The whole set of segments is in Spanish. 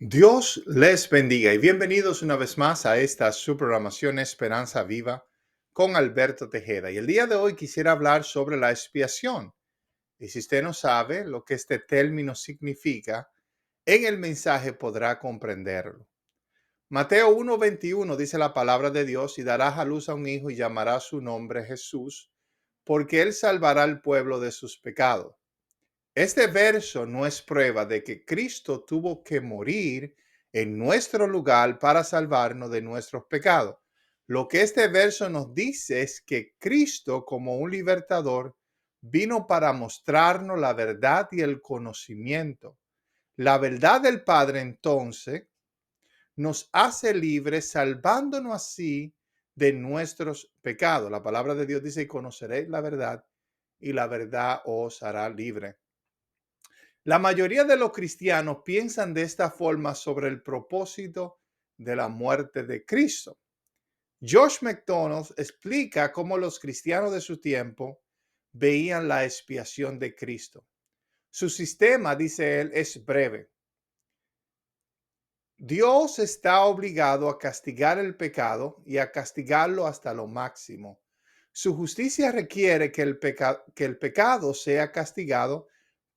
Dios les bendiga y bienvenidos una vez más a esta su programación Esperanza Viva con Alberto Tejeda. Y el día de hoy quisiera hablar sobre la expiación. Y si usted no sabe lo que este término significa, en el mensaje podrá comprenderlo. Mateo 1:21 dice la palabra de Dios: y darás a luz a un hijo y llamará su nombre Jesús, porque él salvará al pueblo de sus pecados. Este verso no es prueba de que Cristo tuvo que morir en nuestro lugar para salvarnos de nuestros pecados. Lo que este verso nos dice es que Cristo, como un libertador, vino para mostrarnos la verdad y el conocimiento. La verdad del Padre, entonces, nos hace libres, salvándonos así de nuestros pecados. La palabra de Dios dice: conoceréis la verdad y la verdad os hará libre. La mayoría de los cristianos piensan de esta forma sobre el propósito de la muerte de Cristo. Josh McDonald explica cómo los cristianos de su tiempo veían la expiación de Cristo. Su sistema, dice él, es breve. Dios está obligado a castigar el pecado y a castigarlo hasta lo máximo. Su justicia requiere que el pecado sea castigado,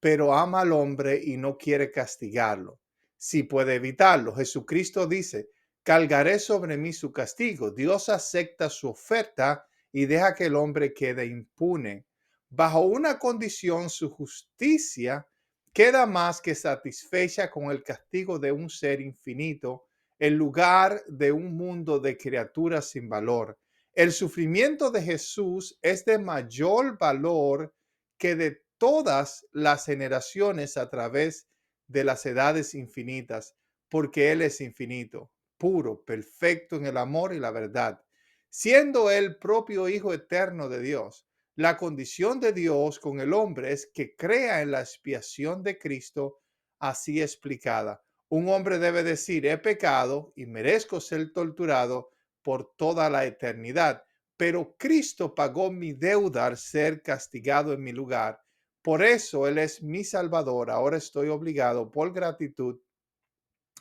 pero ama al hombre y no quiere castigarlo. Si puede evitarlo, Jesucristo dice: cargaré sobre mí su castigo. Dios acepta su oferta y deja que el hombre quede impune. Bajo una condición, su justicia queda más que satisfecha con el castigo de un ser infinito en lugar de un mundo de criaturas sin valor. El sufrimiento de Jesús es de mayor valor que de todas las generaciones a través de las edades infinitas, porque Él es infinito, puro, perfecto en el amor y la verdad, siendo el propio Hijo eterno de Dios. La condición de Dios con el hombre es que crea en la expiación de Cristo así explicada. Un hombre debe decir: he pecado y merezco ser torturado por toda la eternidad, pero Cristo pagó mi deuda al ser castigado en mi lugar. Por eso Él es mi Salvador. Ahora estoy obligado por gratitud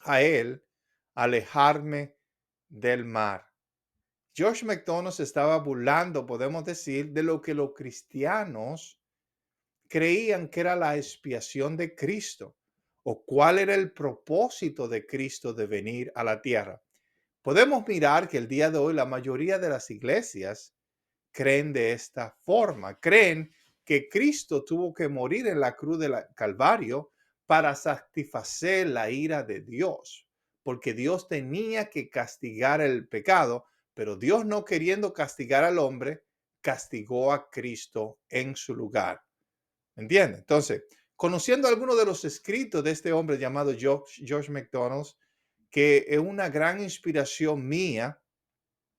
a Él a alejarme del mar. Josh McDonald se estaba burlando, podemos decir, de lo que los cristianos creían que era la expiación de Cristo o cuál era el propósito de Cristo de venir a la tierra. Podemos mirar que el día de hoy la mayoría de las iglesias creen de esta forma, creen que Cristo tuvo que morir en la cruz del Calvario para satisfacer la ira de Dios, porque Dios tenía que castigar el pecado, pero Dios, no queriendo castigar al hombre, castigó a Cristo en su lugar. ¿Entiende? Entonces, conociendo algunos de los escritos de este hombre llamado George McDonald, que es una gran inspiración mía,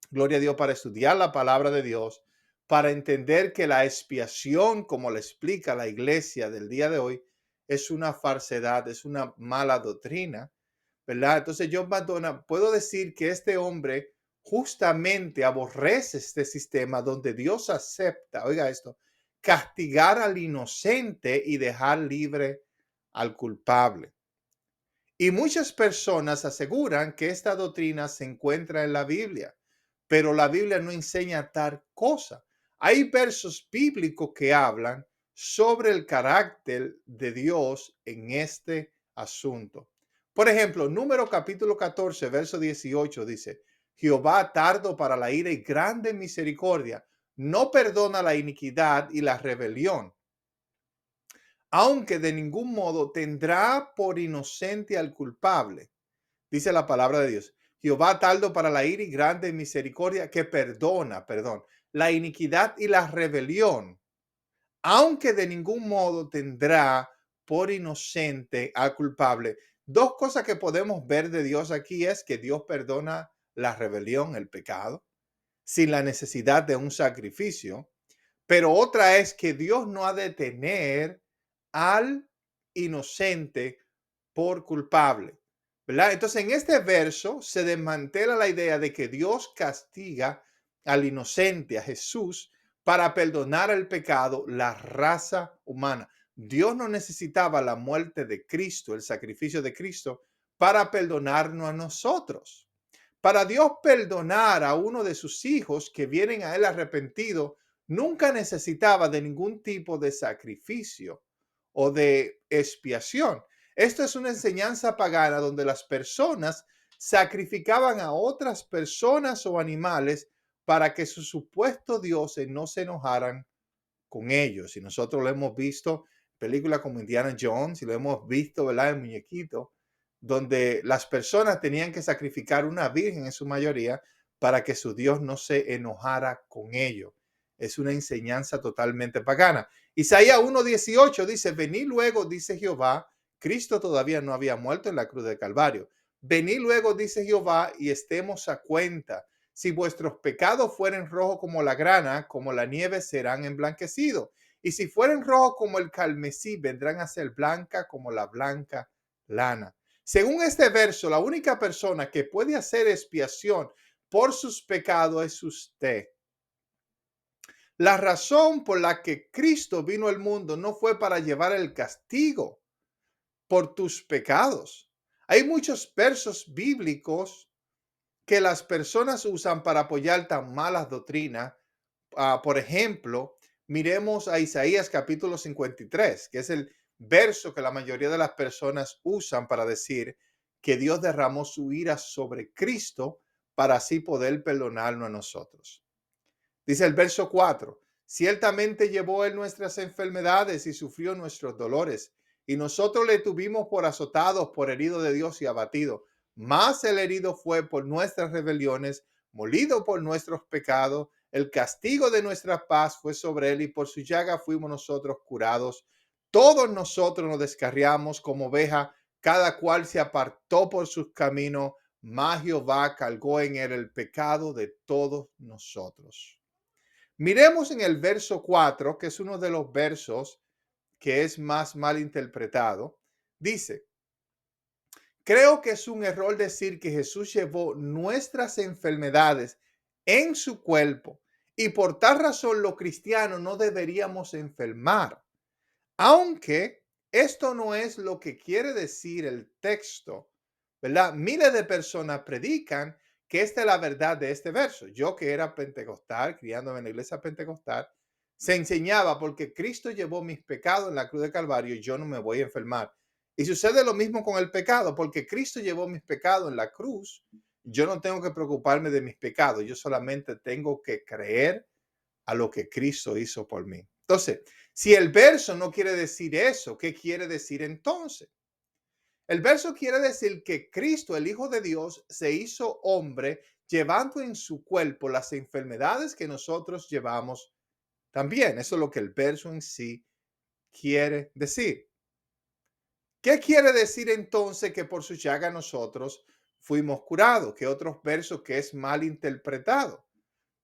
gloria a Dios, para estudiar la palabra de Dios, para entender que la expiación, como le explica la iglesia del día de hoy, es una falsedad, es una mala doctrina, ¿verdad? Entonces yo, Madonna, puedo decir que este hombre justamente aborrece este sistema donde Dios acepta, oiga esto, castigar al inocente y dejar libre al culpable. Y muchas personas aseguran que esta doctrina se encuentra en la Biblia, pero la Biblia no enseña tal cosa. Hay versos bíblicos que hablan sobre el carácter de Dios en este asunto. Por ejemplo, Número capítulo 14, verso 18 dice: Jehová tardo para la ira y grande en misericordia, no perdona la iniquidad y la rebelión, aunque de ningún modo tendrá por inocente al culpable. Dice la palabra de Dios: Jehová tardo para la ira y grande en misericordia, que perdona, la iniquidad y la rebelión, aunque de ningún modo tendrá por inocente al culpable. Dos cosas que podemos ver de Dios aquí es que Dios perdona la rebelión, el pecado, sin la necesidad de un sacrificio. Pero otra es que Dios no ha de tener al inocente por culpable, ¿verdad? Entonces, en este verso se desmantela la idea de que Dios castiga al inocente, a Jesús, para perdonar el pecado, la raza humana. Dios no necesitaba la muerte de Cristo, el sacrificio de Cristo, para perdonarnos a nosotros. Para Dios perdonar a uno de sus hijos que vienen a Él arrepentido, nunca necesitaba de ningún tipo de sacrificio o de expiación. Esto es una enseñanza pagana donde las personas sacrificaban a otras personas o animales para que sus supuestos dioses no se enojaran con ellos. Y nosotros lo hemos visto en películas como Indiana Jones y lo hemos visto, ¿verdad? En Muñequito, donde las personas tenían que sacrificar una virgen en su mayoría para que su Dios no se enojara con ellos. Es una enseñanza totalmente pagana. Isaías 1:18 dice, venid luego, dice Jehová, Cristo todavía no había muerto en la cruz del Calvario. Venid luego, dice Jehová, y estemos a cuenta. Si vuestros pecados fueren rojos como la grana, como la nieve serán emblanquecidos. Y si fueren rojos como el carmesí, vendrán a ser blanca como la blanca lana. Según este verso, la única persona que puede hacer expiación por sus pecados es usted. La razón por la que Cristo vino al mundo no fue para llevar el castigo por tus pecados. Hay muchos versos bíblicos que las personas usan para apoyar tan malas doctrinas. Por ejemplo, miremos a Isaías capítulo 53, que es el verso que la mayoría de las personas usan para decir que Dios derramó su ira sobre Cristo para así poder perdonarnos a nosotros. Dice el verso 4, ciertamente llevó él nuestras enfermedades y sufrió nuestros dolores, y nosotros le tuvimos por azotados, por herido de Dios y abatido. Mas el herido fue por nuestras rebeliones, molido por nuestros pecados. El castigo de nuestra paz fue sobre él y por su llaga fuimos nosotros curados. Todos nosotros nos descarriamos como oveja, cada cual se apartó por sus caminos, mas Jehová cargó en él el pecado de todos nosotros. Miremos en el verso 4, que es uno de los versos que es más mal interpretado. Dice, creo que es un error decir que Jesús llevó nuestras enfermedades en su cuerpo y por tal razón los cristianos no deberíamos enfermar. Aunque esto no es lo que quiere decir el texto, ¿verdad? Miles de personas predican que esta es la verdad de este verso. Yo que era pentecostal, criándome en la iglesia pentecostal, se enseñaba porque Cristo llevó mis pecados en la cruz de Calvario y yo no me voy a enfermar. Y sucede lo mismo con el pecado, porque Cristo llevó mis pecados en la cruz. Yo no tengo que preocuparme de mis pecados, yo solamente tengo que creer a lo que Cristo hizo por mí. Entonces, si el verso no quiere decir eso, ¿qué quiere decir entonces? El verso quiere decir que Cristo, el Hijo de Dios, se hizo hombre llevando en su cuerpo las enfermedades que nosotros llevamos también. Eso es lo que el verso en sí quiere decir. ¿Qué quiere decir entonces que por su llaga nosotros fuimos curados? ¿Qué otros versos que es mal interpretado?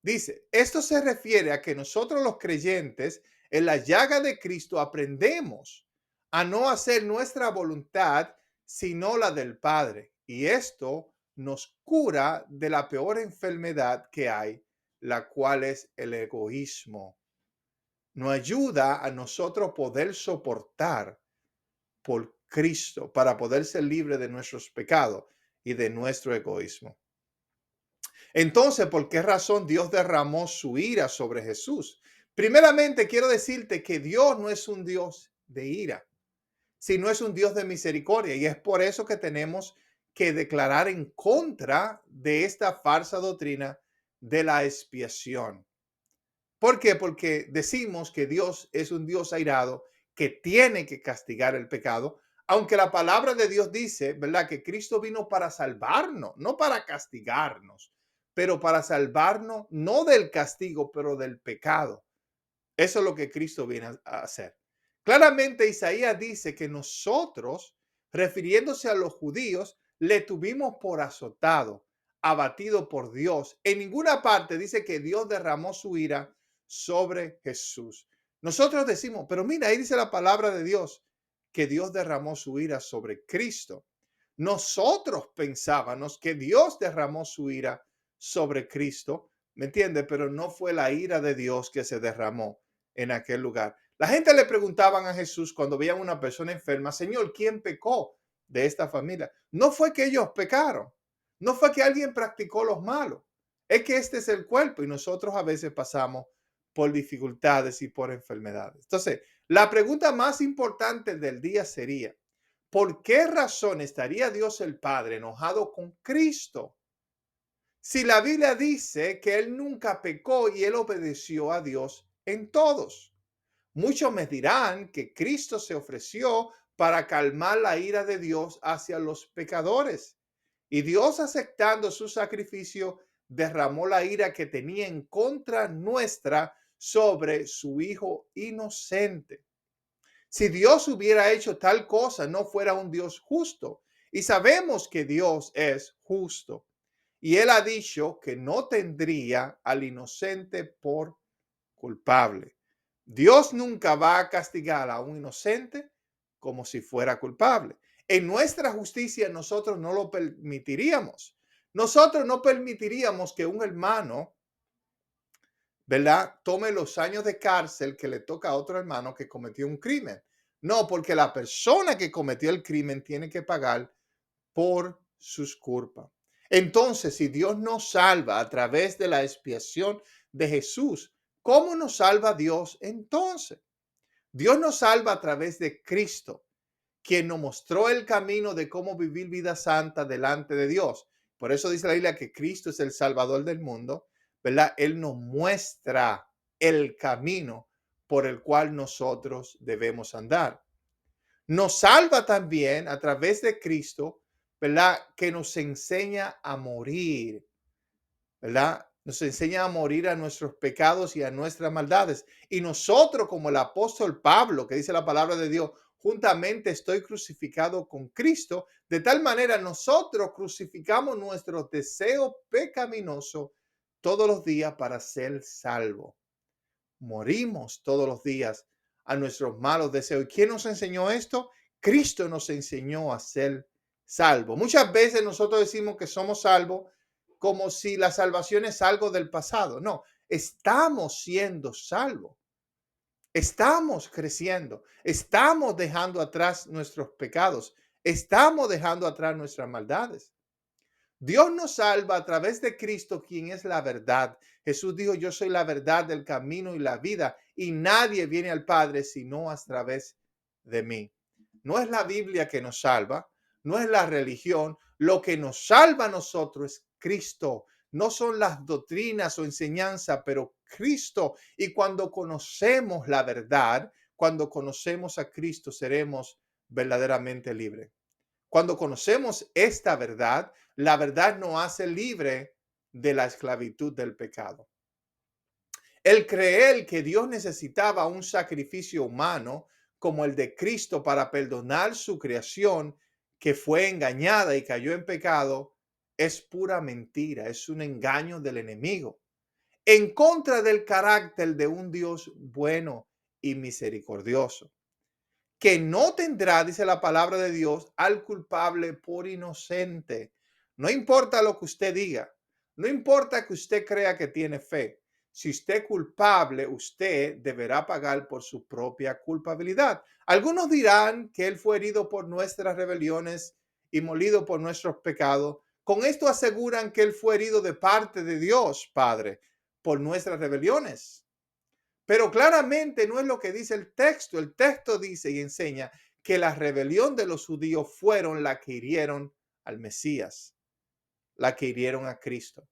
Dice, esto se refiere a que nosotros los creyentes en la llaga de Cristo aprendemos a no hacer nuestra voluntad, sino la del Padre. Y esto nos cura de la peor enfermedad que hay, la cual es el egoísmo. Nos ayuda a nosotros poder soportar por Cristo para poder ser libre de nuestros pecados y de nuestro egoísmo. Entonces, ¿por qué razón Dios derramó su ira sobre Jesús? Primeramente, quiero decirte que Dios no es un Dios de ira, sino es un Dios de misericordia. Y es por eso que tenemos que declarar en contra de esta falsa doctrina de la expiación. ¿Por qué? Porque decimos que Dios es un Dios airado que tiene que castigar el pecado, aunque la palabra de Dios dice, ¿verdad? Que Cristo vino para salvarnos, no para castigarnos, pero para salvarnos no del castigo, pero del pecado. Eso es lo que Cristo viene a hacer. Claramente Isaías dice que nosotros, refiriéndose a los judíos, le tuvimos por azotado, abatido por Dios. En ninguna parte dice que Dios derramó su ira sobre Jesús. Nosotros decimos, pero mira, ahí dice la palabra de Dios, que Dios derramó su ira sobre Cristo. Nosotros pensábamos que Dios derramó su ira sobre Cristo, ¿me entiende? Pero no fue la ira de Dios que se derramó en aquel lugar. La gente le preguntaban a Jesús cuando veían a una persona enferma, Señor, ¿quién pecó? de esta familia. No fue que ellos pecaron, no fue que alguien practicó los malos, es que este es el cuerpo y nosotros a veces pasamos por dificultades y por enfermedades. Entonces, la pregunta más importante del día sería, ¿por qué razón estaría Dios el Padre enojado con Cristo? Si la Biblia dice que Él nunca pecó y Él obedeció a Dios en todos. Muchos me dirán que Cristo se ofreció para calmar la ira de Dios hacia los pecadores. Y Dios, aceptando su sacrificio, derramó la ira que tenía en contra nuestra sobre su Hijo inocente. Si Dios hubiera hecho tal cosa, no fuera un Dios justo. Y sabemos que Dios es justo. Y Él ha dicho que no tendría al inocente por culpable. Dios nunca va a castigar a un inocente como si fuera culpable. En nuestra justicia nosotros no lo permitiríamos. Nosotros no permitiríamos que un hermano, ¿verdad?, tome los años de cárcel que le toca a otro hermano que cometió un crimen. No, porque la persona que cometió el crimen tiene que pagar por sus culpas. Entonces, si Dios nos salva a través de la expiación de Jesús, ¿cómo nos salva Dios entonces? Dios nos salva a través de Cristo, quien nos mostró el camino de cómo vivir vida santa delante de Dios. Por eso dice la Biblia que Cristo es el Salvador del mundo, ¿verdad? Él nos muestra el camino por el cual nosotros debemos andar. Nos salva también a través de Cristo, ¿verdad? Que nos enseña a morir, ¿verdad? Nos enseña a morir a nuestros pecados y a nuestras maldades. Y nosotros, como el apóstol Pablo, que dice la palabra de Dios, juntamente estoy crucificado con Cristo, de tal manera nosotros crucificamos nuestro deseo pecaminoso todos los días para ser salvos. Morimos todos los días a nuestros malos deseos. ¿Y quién nos enseñó esto? Cristo nos enseñó a ser salvos. Muchas veces nosotros decimos que somos salvos como si la salvación es algo del pasado. No, estamos siendo salvos. Estamos creciendo. Estamos dejando atrás nuestros pecados. Estamos dejando atrás nuestras maldades. Dios nos salva a través de Cristo, quien es la verdad. Jesús dijo, yo soy la verdad, el camino y la vida, y nadie viene al Padre sino a través de mí. No es la Biblia que nos salva, no es la religión. Lo que nos salva a nosotros es Cristo. No son las doctrinas o enseñanzas, pero Cristo. Y cuando conocemos la verdad, cuando conocemos a Cristo, seremos verdaderamente libres. Cuando conocemos esta verdad, la verdad nos hace libre de la esclavitud del pecado. El creer que Dios necesitaba un sacrificio humano como el de Cristo para perdonar su creación que fue engañada y cayó en pecado es pura mentira, es un engaño del enemigo en contra del carácter de un Dios bueno y misericordioso, que no tendrá, dice la palabra de Dios, al culpable por inocente. No importa lo que usted diga, no importa que usted crea que tiene fe. Si usted es culpable, usted deberá pagar por su propia culpabilidad. Algunos dirán que Él fue herido por nuestras rebeliones y molido por nuestros pecados. Con esto aseguran que Él fue herido de parte de Dios, Padre, por nuestras rebeliones. Pero claramente no es lo que dice el texto. El texto dice y enseña que la rebelión de los judíos fueron la que hirieron al Mesías, la que hirieron a Cristo.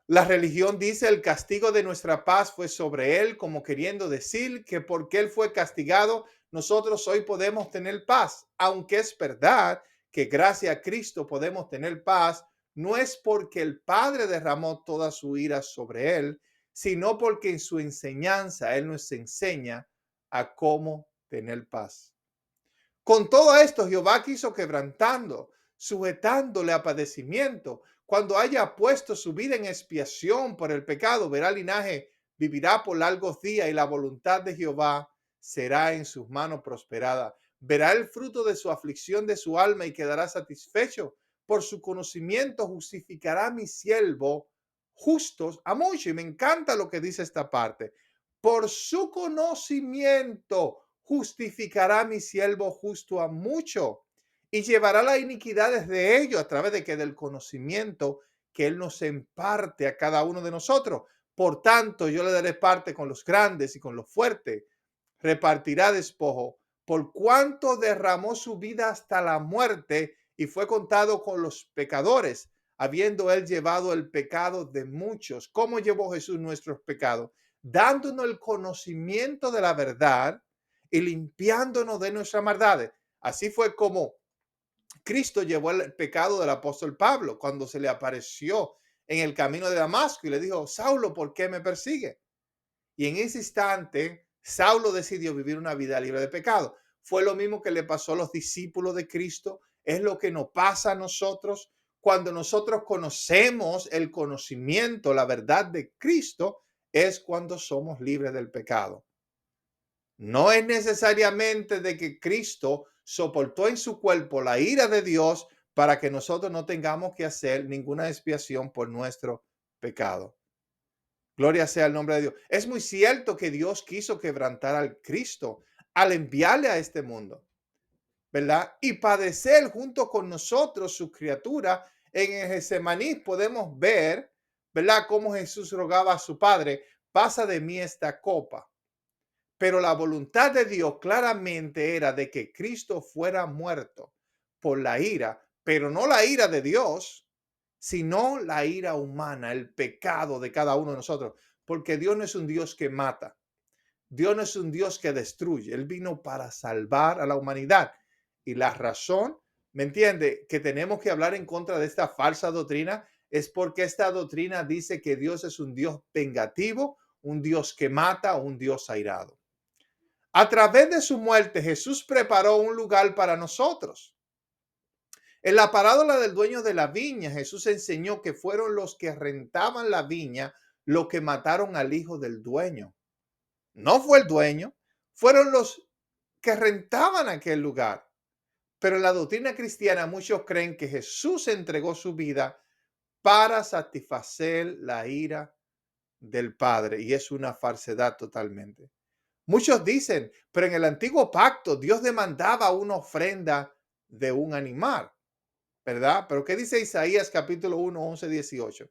La religión dice el castigo de nuestra paz fue sobre él, como queriendo decir que porque él fue castigado, nosotros hoy podemos tener paz. Aunque es verdad que gracias a Cristo podemos tener paz, no es porque el Padre derramó toda su ira sobre él, sino porque en su enseñanza él nos enseña a cómo tener paz. Con todo esto, Jehová quiso quebrantando, sujetándole a padecimiento. Cuando haya puesto su vida en expiación por el pecado, verá linaje, vivirá por largos días y la voluntad de Jehová será en sus manos prosperada. Verá el fruto de su aflicción de su alma y quedará satisfecho. Por su conocimiento justificará mi siervo justos a muchos. Y me encanta lo que dice esta parte. Por su conocimiento justificará mi siervo justo a mucho. y llevará las iniquidades de ellos a través de que del conocimiento que Él nos imparte a cada uno de nosotros. Por tanto, yo le daré parte con los grandes y con los fuertes, repartirá despojo, por cuanto derramó su vida hasta la muerte y fue contado con los pecadores, habiendo Él llevado el pecado de muchos. ¿Cómo llevó Jesús nuestros pecados? Dándonos el conocimiento de la verdad y limpiándonos de nuestras maldades. Así fue como Cristo llevó el pecado del apóstol Pablo cuando se le apareció en el camino de Damasco y le dijo, Saulo, ¿por qué me persigue? Y en ese instante, Saulo decidió vivir una vida libre de pecado. Fue lo mismo que le pasó a los discípulos de Cristo. Es lo que nos pasa a nosotros cuando nosotros conocemos el conocimiento, la verdad de Cristo, es cuando somos libres del pecado. No es necesariamente de que Cristo soportó en su cuerpo la ira de Dios para que nosotros no tengamos que hacer ninguna expiación por nuestro pecado. Gloria sea el nombre de Dios. Es muy cierto que Dios quiso quebrantar al Cristo al enviarle a este mundo, ¿verdad? Y padecer junto con nosotros, su criatura. En el Getsemaní podemos ver, ¿verdad? Cómo Jesús rogaba a su Padre, pasa de mí esta copa. Pero la voluntad de Dios claramente era de que Cristo fuera muerto por la ira, pero no la ira de Dios, sino la ira humana, el pecado de cada uno de nosotros. Porque Dios no es un Dios que mata. Dios no es un Dios que destruye. Él vino para salvar a la humanidad. Y la razón, ¿me entiende? Que tenemos que hablar en contra de esta falsa doctrina es porque esta doctrina dice que Dios es un Dios vengativo, un Dios que mata, un Dios airado. A través de su muerte, Jesús preparó un lugar para nosotros. En la parábola del dueño de la viña, Jesús enseñó que fueron los que rentaban la viña los que mataron al hijo del dueño. No fue el dueño, fueron los que rentaban aquel lugar. Pero en la doctrina cristiana muchos creen que Jesús entregó su vida para satisfacer la ira del Padre y es una falsedad totalmente. Muchos dicen, pero en el antiguo pacto Dios demandaba una ofrenda de un animal, ¿verdad? Pero ¿qué dice Isaías capítulo 1, 11, 18?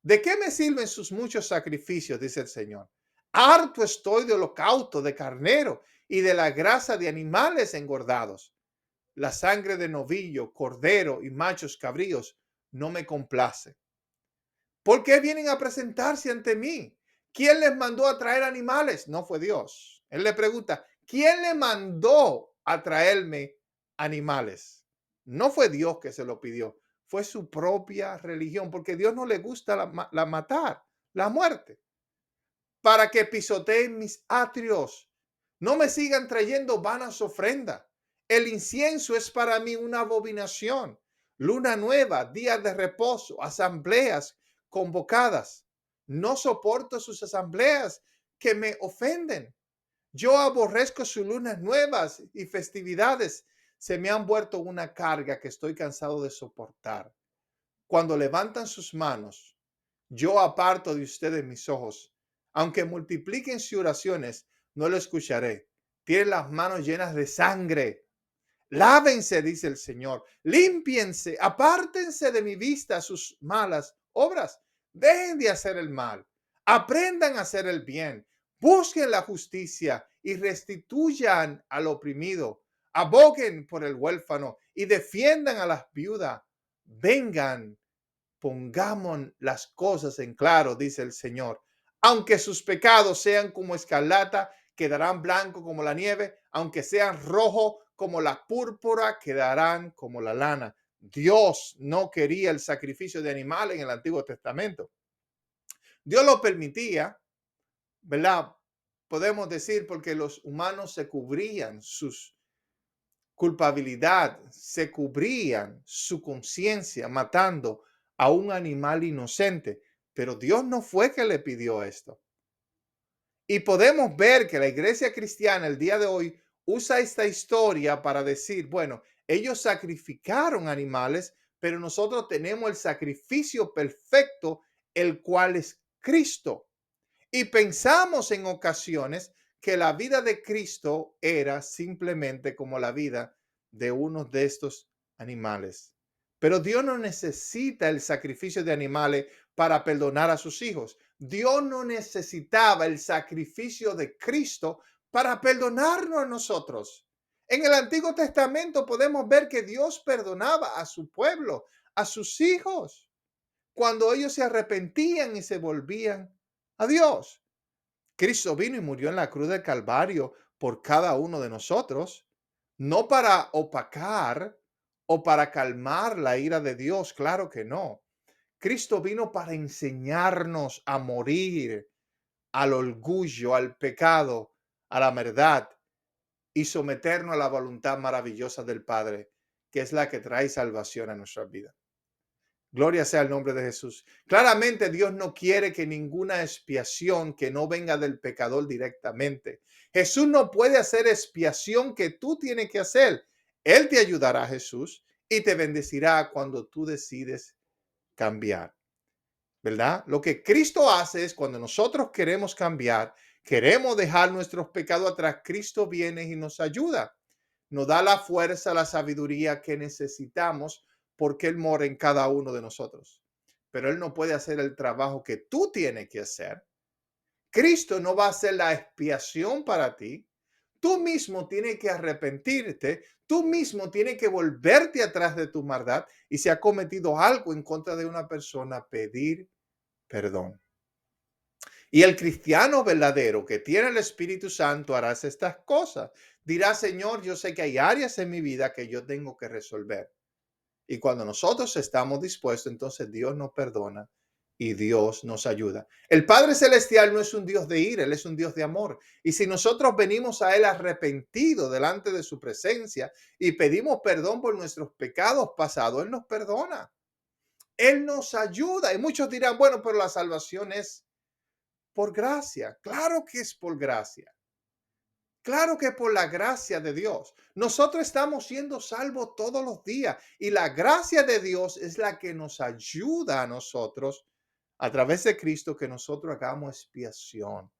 ¿De qué me sirven sus muchos sacrificios? Dice el Señor. Harto estoy de holocausto, de carnero y de la grasa de animales engordados. La sangre de novillo, cordero y machos cabríos no me complace. ¿Por qué vienen a presentarse ante mí? ¿Quién les mandó a traer animales? No fue Dios. Él le pregunta, ¿quién le mandó a traerme animales? No fue Dios que se lo pidió, fue su propia religión, porque Dios no le gusta la matar, la muerte, para que pisoteen mis atrios. No me sigan trayendo vanas ofrendas. El incienso es para mí una abominación. Luna nueva, días de reposo, asambleas convocadas. No soporto sus asambleas que me ofenden. Yo aborrezco sus lunas nuevas y festividades. Se me han vuelto una carga que estoy cansado de soportar. Cuando levantan sus manos, yo aparto de ustedes mis ojos. Aunque multipliquen sus oraciones, no lo escucharé. Tienen las manos llenas de sangre. Lávense, dice el Señor. Límpiense, apártense de mi vista sus malas obras. Dejen de hacer el mal. Aprendan a hacer el bien. Busquen la justicia y restituyan al oprimido. Aboguen por el huérfano y defiendan a las viudas. Vengan, pongamos las cosas en claro, dice el Señor. Aunque sus pecados sean como escarlata, quedarán blancos como la nieve. Aunque sean rojos como la púrpura, quedarán como la lana. Dios no quería el sacrificio de animales en el Antiguo Testamento. Dios lo permitía, ¿verdad? Podemos decir porque los humanos se cubrían sus culpabilidad, se cubrían su conciencia matando a un animal inocente, pero Dios no fue que le pidió esto. Y podemos ver que la iglesia cristiana el día de hoy usa esta historia para decir, bueno, ellos sacrificaron animales, pero nosotros tenemos el sacrificio perfecto, el cual es Cristo. Y pensamos en ocasiones que la vida de Cristo era simplemente como la vida de uno de estos animales. Pero Dios no necesita el sacrificio de animales para perdonar a sus hijos. Dios no necesitaba el sacrificio de Cristo para perdonarnos a nosotros. En el Antiguo Testamento podemos ver que Dios perdonaba a su pueblo, a sus hijos, cuando ellos se arrepentían y se volvían a Dios. Cristo vino y murió en la cruz del Calvario por cada uno de nosotros, no para opacar o para calmar la ira de Dios, claro que no. Cristo vino para enseñarnos a morir al orgullo, al pecado, a la maldad y someternos a la voluntad maravillosa del Padre, que es la que trae salvación a nuestras vidas. Gloria sea el nombre de Jesús. Claramente Dios no quiere que ninguna expiación que no venga del pecador directamente. Jesús no puede hacer expiación que tú tienes que hacer. Él te ayudará, Jesús, y te bendecirá cuando tú decides cambiar, ¿verdad? Lo que Cristo hace es cuando nosotros queremos cambiar, queremos dejar nuestros pecados atrás, Cristo viene y nos ayuda. Nos da la fuerza, la sabiduría que necesitamos porque Él mora en cada uno de nosotros. Pero Él no puede hacer el trabajo que tú tienes que hacer. Cristo no va a hacer la expiación para ti. Tú mismo tienes que arrepentirte. Tú mismo tienes que volverte atrás de tu maldad y si ha cometido algo en contra de una persona, pedir perdón. Y el cristiano verdadero que tiene el Espíritu Santo hará estas cosas. Dirá, Señor, yo sé que hay áreas en mi vida que yo tengo que resolver. Y cuando nosotros estamos dispuestos, entonces Dios nos perdona y Dios nos ayuda. El Padre Celestial no es un Dios de ira, Él es un Dios de amor. Y si nosotros venimos a Él arrepentidos delante de su presencia y pedimos perdón por nuestros pecados pasados, Él nos perdona. Él nos ayuda. Y muchos dirán, bueno, pero la salvación es por gracia. Claro que es por gracia. Claro que por la gracia de Dios. Nosotros estamos siendo salvos todos los días y la gracia de Dios es la que nos ayuda a nosotros a través de Cristo que nosotros hagamos expiación,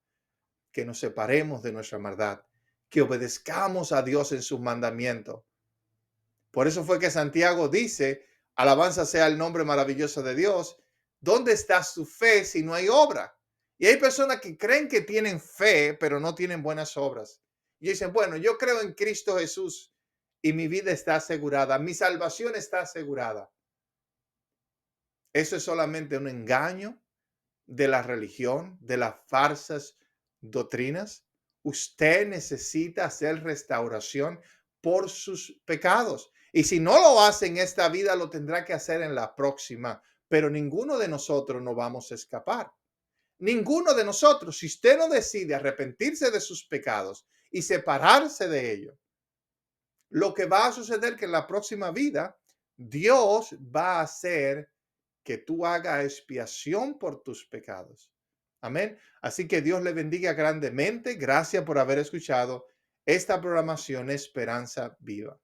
que nos separemos de nuestra maldad, que obedezcamos a Dios en sus mandamientos. Por eso fue que Santiago dice, alabanza sea el nombre maravilloso de Dios, ¿dónde está su fe si no hay obra? Y hay personas que creen que tienen fe, pero no tienen buenas obras. Y dicen, bueno, yo creo en Cristo Jesús y mi vida está asegurada, mi salvación está asegurada. Eso es solamente un engaño de la religión, de las falsas doctrinas. Usted necesita hacer restauración por sus pecados. Y si no lo hace en esta vida, lo tendrá que hacer en la próxima. Pero ninguno de nosotros no vamos a escapar. Ninguno de nosotros, si usted no decide arrepentirse de sus pecados y separarse de ellos, lo que va a suceder que en la próxima vida, Dios va a hacer que tú hagas expiación por tus pecados. Amén. Así que Dios le bendiga grandemente. Gracias por haber escuchado esta programación Esperanza Viva.